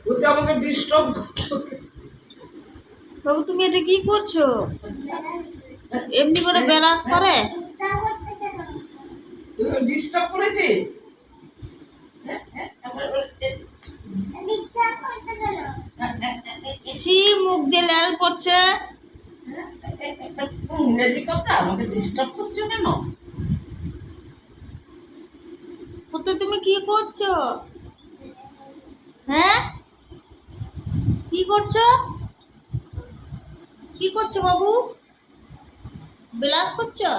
ও তো আমাকে ডিস্টার্ব করছো। বাবু তুমি এটা কি করছো? এমনি করে বেরাস করে ডিস্টার্ব করেছে। ছি, মুখ দিয়ে লাল পড়ছে। ইংরেজি কথা আমাকে ডিস্টার্ব করছো কেন? পুত্র তুমি কি করছো? হ্যাঁ, কি করছো? কি করছো বাবু? বিলাস করছো?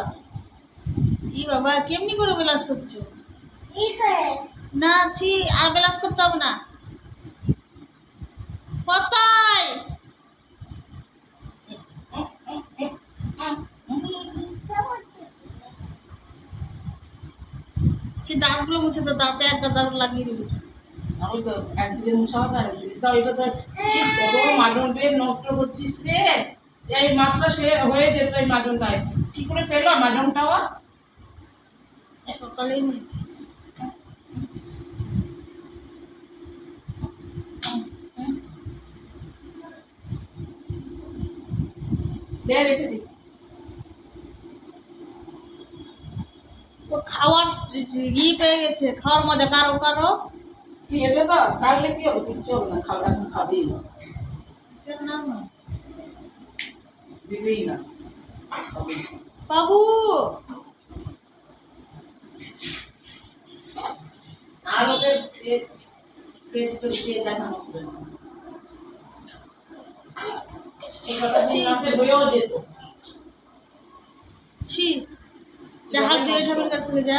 ই বাবা, কেমনি করে বিলাস করছো? না, ছি, আর বিলাস করতে হবে না। কোথায়? সে দাঁতগুলো মুছে তো, দাঁতে একটা দাঁত লাগিয়ে দিয়েছে। আমি তো একদিকে মুছা হবে, একদিকে তো এটা তো বড় মাজন দিয়ে নষ্ট করছিস রে। এই মাছটা সে হয়ে যেত এই মাজনটায়, কি করে পেলো মাজনটাও? সকালেই মুছে। দে রেখে দি। ও খাওয়ার পেয়ে গেছে, খাওয়ার মজা কারো কারো। কি এটা তো কাটলে কি হবে? কিচ্ছু হবে না, খাওয়া এখন খাবেই না, না না দিবেই না। বাবু, আর ওদের ফেস তো দিয়ে দেখানো হবে না। এই কথা মাসে হয়েও যেত। ছি, যা হাত দিয়ে ঠাকুর কাছ থেকে যা।